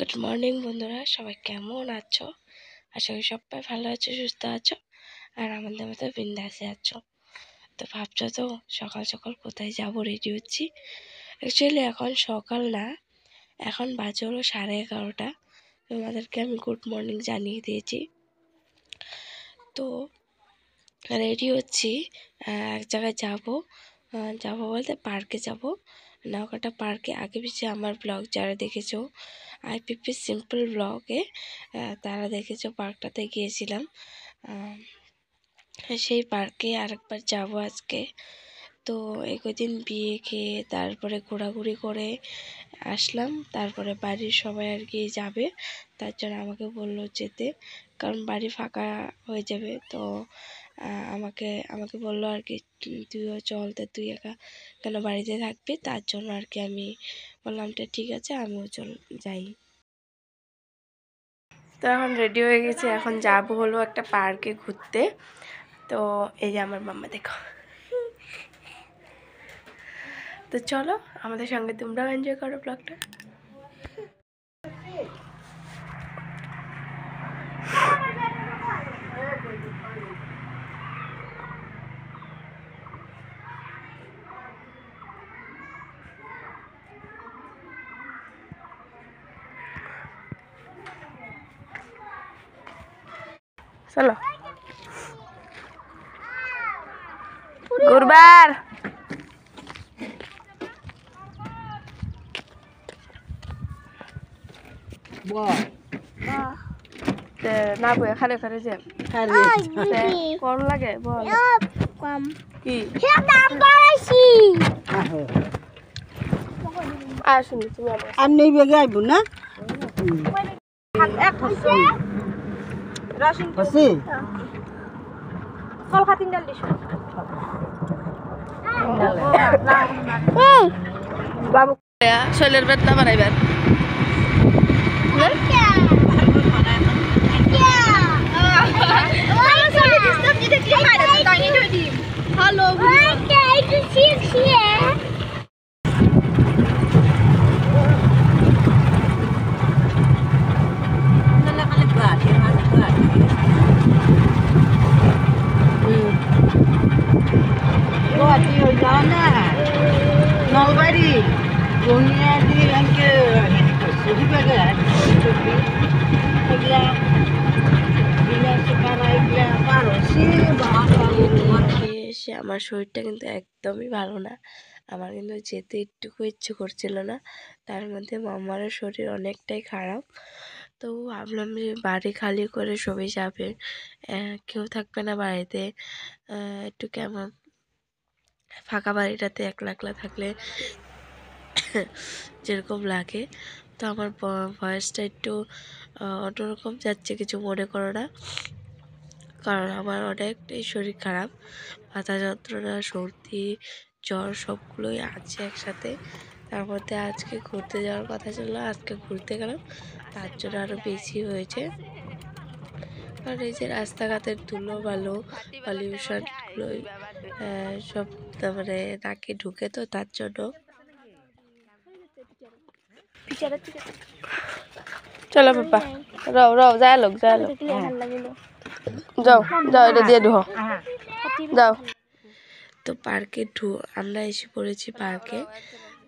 Good morning বন্ধুরা, সবাই কেমন আছো? আশা করি সবাই ভালো আছো, সুস্থ আছো আর আমাদের মতো বিন্দাসে আছো। তো ভাবছো তো সকাল সকাল কোথায় যাব, রেডি হচ্ছি। অ্যাকচুয়ালি এখন সকাল না, এখন বাজে হলো 11:30। তোমাদেরকে আমি গুড মর্নিং জানিয়ে দিয়েছি। তো রেডি হচ্ছি, এক জায়গায় যাব বলতে পার্কে যাব। নৌকাটা পার্কে আগে পিছিয়ে আমার ব্লগ যারা দেখেছো আইপিপি সিম্পল ব্লগে, তারা দেখেছো পার্কটাতে গিয়েছিলাম। সেই পার্কে আরেকবার যাব আজকে। তো এই কদিন বিয়ে খেয়ে তারপরে ঘোরাঘুরি করে আসলাম, তারপরে বাড়ির সবাই আর কি যাবে, তার জন্য আমাকে বললো যেতে, কারণ বাড়ি ফাঁকা হয়ে যাবে। তো আমাকে বললো আর কি তুইও চল, তা তুই একা কেন বাড়িতে থাকবি, তার জন্য আর কি আমি বললাম ঠিক আছে আমিও যাই। তো এখন রেডি হয়ে গেছি, এখন যাব হলো একটা পার্কে ঘুরতে। তো এই যে আমার মাম্মা, দেখো। তো চলো আমাদের সঙ্গে তোমরাও এনজয় করো ব্লগটা। চলো গুরবার না বই খারে খারে যে কম লাগে বল কি শুনি তুমি আর নেই বেগে আইব না বাবু শৈলের বেদনা বানাইবার নলবাড়ি এসে আমার শরীরটা কিন্তু একদমই ভালো না, আমার কিন্তু যেতে একটুকু ইচ্ছে করছিল না। তার মধ্যে মামারও শরীর অনেকটাই খারাপ। তো ভাবলাম যে বাড়ি খালি করে সবাই যাবে, কেউ থাকবে না বাড়িতে, একটু কেমন ফাঁকা বাড়িটাতে একলা একলা থাকলে যেরকম লাগে। তো আমার ভয়েসটা একটু অন্যরকম যাচ্ছে, কিছু মনে করো না, কারণ আমার অনেকটাই শরীর খারাপ, মাথা যন্ত্রণা, সর্দি, জ্বর সবগুলোই আছে একসাথে। তার মধ্যে আজকে ঘুরতে যাওয়ার কথা ছিল, আজকে ঘুরতে গেলাম, তার জন্য আরও বেশি হয়েছে। কারণ এই যে রাস্তাঘাটের ধুলো বালো পলিউশনগুলো সব মানে নাকে ঢুকে, তো তার জন্য। চলো বাবা, রাও যায় লোক যাও যাও, এটা দিয়ে ঢুকো, যাও। তো পার্কে আমরা এসে পড়েছি পার্কে।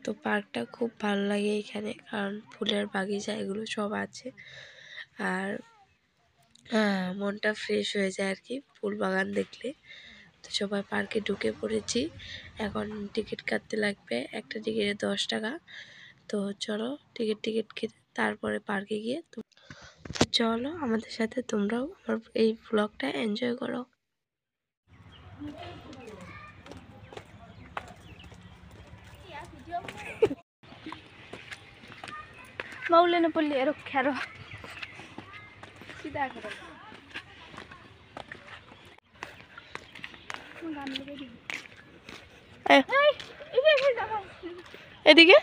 তো পার্কটা খুব ভালো লাগে এখানে, কারণ ফুলের বাগিচা এগুলো সব আছে, আর মনটা ফ্রেশ হয়ে যায় আর কি ফুল বাগান দেখলে। তো সবাই পার্কে ঢুকে পড়েছি, এখন টিকিট কাটতে লাগবে, একটা টিকিটে 10 টাকা। তো চলো টিকিট কেটে তারপরে পার্কে গিয়ে চলো আমাদের সাথে তোমরাও আমার এই ব্লগটা এনজয় করো। মাউলে না পড়লে এরো খেরো এদিকে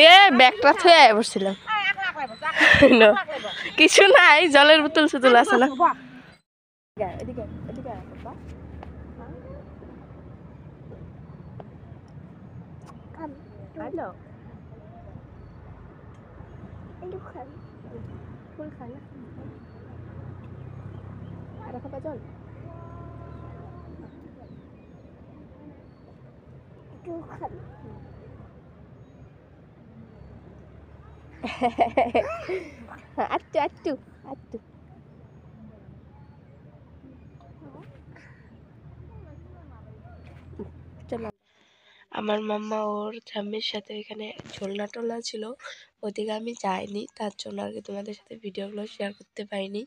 এ ব্যাগটা থুয়ে বসছিলাম কিছু নাই, জলের বোতল সুতল আছে না। ফুল খাই না আর খাবা জল আচ্ছু আচ্ছু আচ্ছু। আমার মাম্মা ওর ঠাম্মির সাথে এখানে ঝোলনা টোলনা ছিল, ওদিকে আমি যাইনি, তার জন্য আর কি তোমাদের সাথে ভিডিওগুলো শেয়ার করতে পারিনি।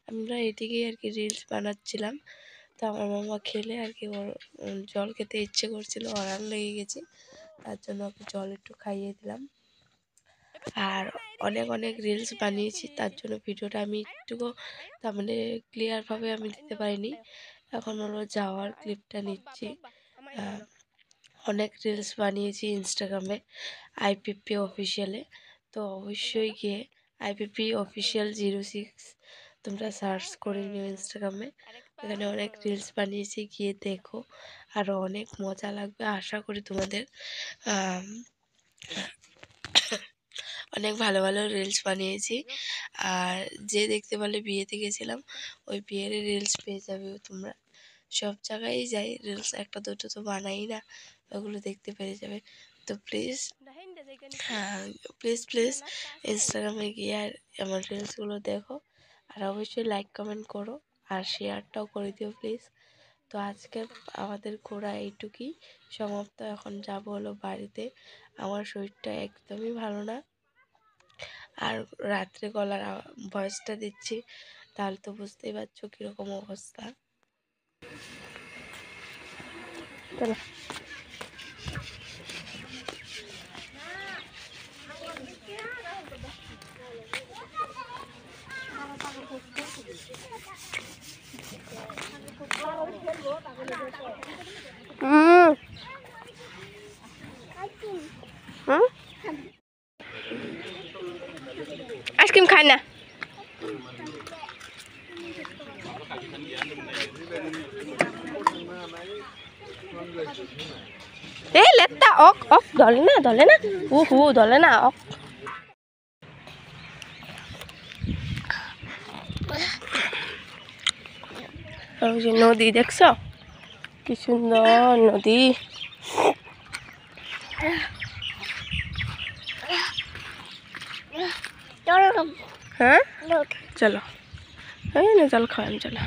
আমরা এদিকেই আর কি রিলস বানাচ্ছিলাম। তো আমার মামা খেলে আর কি ওর জল খেতে ইচ্ছে করছিল, অরান লেগে গেছে, তার জন্য ওকে জল একটু খাইয়ে দিলাম। আর অনেক অনেক রিলস বানিয়েছি, তার জন্য ভিডিওটা আমি একটুকু তার মানে ক্লিয়ারভাবে আমি দিতে পারিনি। এখন হলো যাওয়ার ক্লিপটা নিচ্ছি। অনেক রিলস বানিয়েছি ইনস্টাগ্রামে আইপিপি অফিসিয়ালে, তো অবশ্যই গিয়ে আইপিপি অফিসিয়াল 06 তোমরা সার্চ করে নিও ইনস্টাগ্রামে, এখানে অনেক রিলস বানিয়েছি, গিয়ে দেখো, আরও অনেক মজা লাগবে। আশা করি তোমাদের অনেক ভালো ভালো রিলস বানিয়েছি। আর যে দেখতে পারলে বিয়েতে গেছিলাম, ওই বিয়ের রিলস পেয়ে যাবে তোমরা। সব জায়গায় যাই, রিলস একটা দুটো তো বানাই না, ওগুলো দেখতে পেরে যাবে। তো প্লিজ প্লিজ ইনস্টাগ্রামে গিয়ে আর আমার রিলসগুলো দেখো, আর অবশ্যই লাইক কমেন্ট করো আর শেয়ারটাও করে দিও প্লিজ। তো আজকের আমাদের ঘোরা এইটুকুই সমাপ্ত। এখন যাব হলো বাড়িতে, আমার শরীরটা একদমই ভালো না, আর রাত্রে গলার ভয়েসটা দিচ্ছি, তাহলে তো বুঝতেই পারছো কীরকম অবস্থা। চলো আইসক্রিম খাই না, এই লেত্তা অক অক ধলে না উহু ধলে না অক। ওই যে নদী দেখছো কি সুন্দর নদী। হ্যাঁ চলো এই না জল খাওয়ান চলো।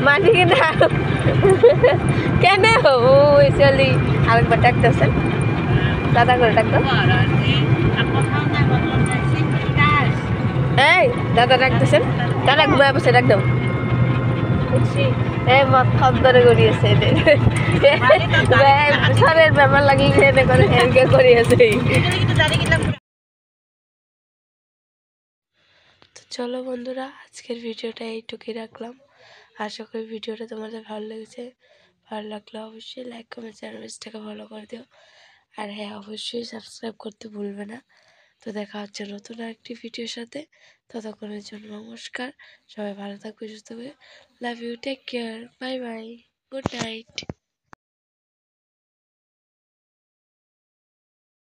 মাটি কিনা কেন চলি আরেকবার ডাকতেছেন, দাদা করে ডাকতো, এই দাদা ডাকতেছেন, দাদা ঘুমায় বসে ডাকতো ধরে করিয়েছে শরীরের ব্যাপার লাগিয়ে করিয়েছে। তো চলো বন্ধুরা, আজকের ভিডিওটা এইটুকুই রাখলাম। আশা করি ভিডিওটা তোমাদের ভালো লেগেছে। ভালো লাগলে অবশ্যই লাইক কমেন্ট চ্যানেলটাকে ফলো করে দিও, আর হ্যাঁ অবশ্যই সাবস্ক্রাইব করতে ভুলবে না। তো দেখা হচ্ছে নতুন আরেকটি ভিডিওর সাথে, ততক্ষণের জন্য নমস্কার, সবাই ভালো থাকবে সুস্থ থাকবে, love you, take care, bye bye, good night.